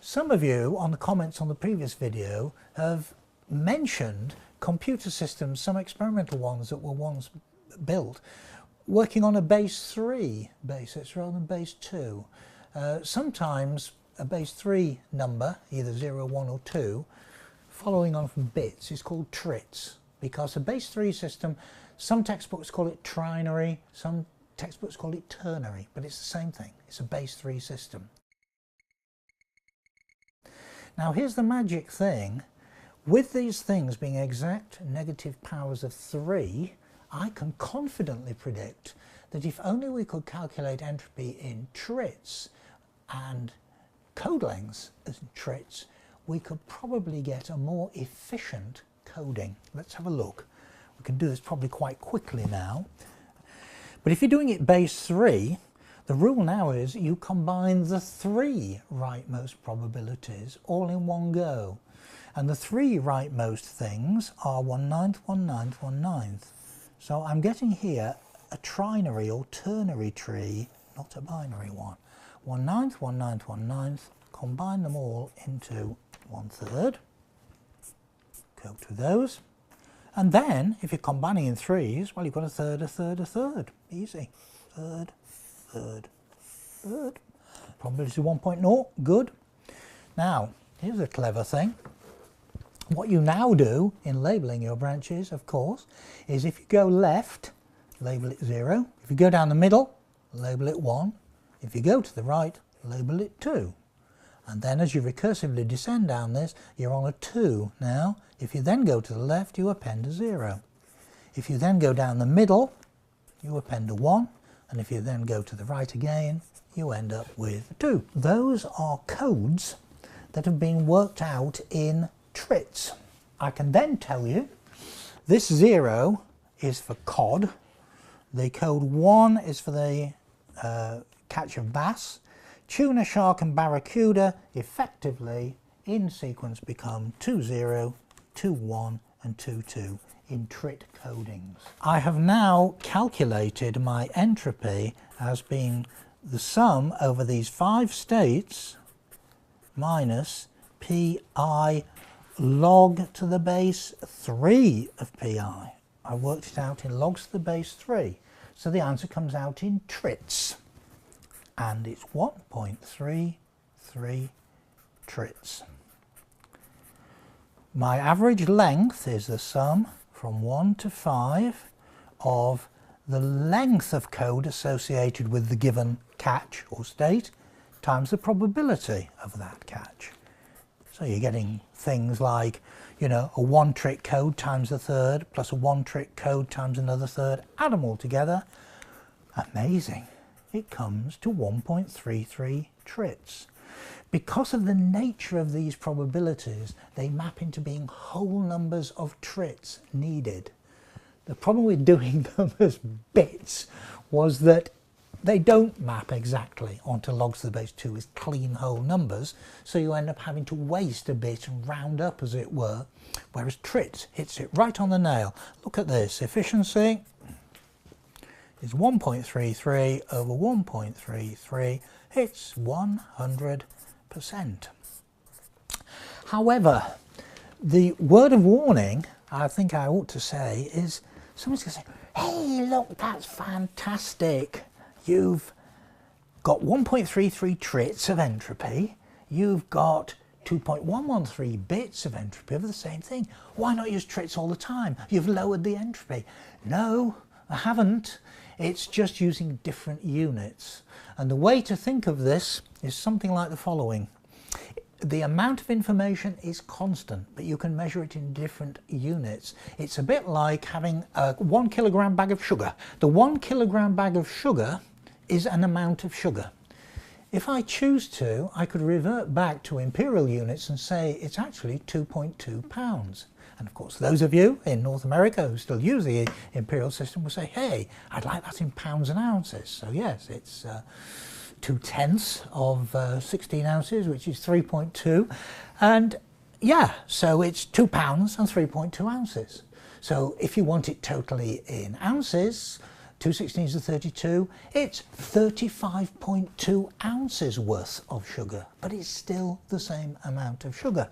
Some of you on the comments on the previous video have mentioned computer systems, some experimental ones that were once built, working on a base 3 basis rather than base 2. Sometimes a base 3 number, either 0, 1 or 2, following on from bits, is called TRITS, because a base 3 system, some textbooks call it trinary, some textbooks call it ternary, but it's the same thing. It's a base 3 system. Now here's the magic thing. With these things being exact negative powers of 3, I can confidently predict that if only we could calculate entropy in TRITS and code lengths as TRITS, we could probably get a more efficient coding. Let's have a look. We can do this probably quite quickly now. But if you're doing it base 3, the rule now is you combine the 3 rightmost probabilities all in one go. And the 3 rightmost things are 1/9, 1/9, 1/9. So I'm getting here a trinary or ternary tree, not a binary one. 1/9, 1/9, 1/9, combine them all into 1/3. Go to those. And then, if you're combining in 3s, well, you've got a third, a third, a third. Easy. Third, third, third. Probability 1.0, good. Now, here's a clever thing. What you now do in labeling your branches, of course, is if you go left, label it 0. If you go down the middle, label it 1. If you go to the right, label it 2. And then as you recursively descend down this, you're on a 2 now. If you then go to the left, you append a 0. If you then go down the middle, you append a 1. And if you then go to the right again, you end up with 2. Those are codes that have been worked out in TRITS. I can then tell you this 0 is for cod, the code 1 is for the catch of bass. Tuna, shark and barracuda effectively in sequence become 2-0, 2-1 and 2-2 in TRIT codings. I have now calculated my entropy as being the sum over these 5 states minus pi log to the base 3 of pi. I worked it out in logs to the base 3. So the answer comes out in TRITS. And it's 1.33 TRITS. My average length is the sum from 1 to 5 of the length of code associated with the given catch or state times the probability of that catch. So you're getting things like, you know, a 1-trit code times a third plus a 1-trit code times another third. Add them all together. Amazing. It comes to 1.33 TRITS. Because of the nature of these probabilities, they map into being whole numbers of TRITS needed. The problem with doing them as bits was that they don't map exactly onto logs to the base 2 as clean whole numbers, so you end up having to waste a bit and round up, as it were, whereas TRITS hits it right on the nail. Look at this, efficiency is 1.33 over 1.33, it's 100%. However, the word of warning, I think I ought to say, is someone's going to say, hey, look, that's fantastic. You've got 1.33 TRITS of entropy, you've got 2.113 bits of entropy of the same thing. Why not use TRITS all the time? You've lowered the entropy. No, I haven't. It's just using different units. And the way to think of this is something like the following. The amount of information is constant, but you can measure it in different units. It's a bit like having a 1 kilogram bag of sugar. The 1 kilogram bag of sugar is an amount of sugar. If I choose to, I could revert back to imperial units and say it's actually 2.2 pounds. And of course, those of you in North America who still use the imperial system will say, hey, I'd like that in pounds and ounces. So yes, it's 2/10 of 16 ounces, which is 3.2. And yeah, so it's 2 pounds and 3.2 ounces. So if you want it totally in ounces, 2/16 of 32, it's 35.2 ounces worth of sugar, but it's still the same amount of sugar.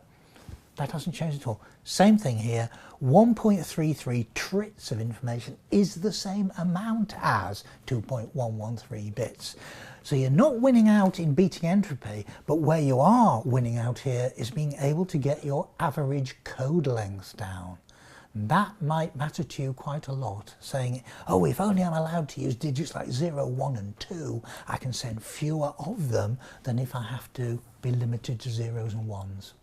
That hasn't changed at all. Same thing here, 1.33 TRITS of information is the same amount as 2.113 bits. So you're not winning out in beating entropy, but where you are winning out here is being able to get your average code length down. That might matter to you quite a lot, saying, oh, if only I'm allowed to use digits like 0, 1 and 2, I can send fewer of them than if I have to be limited to zeros and ones.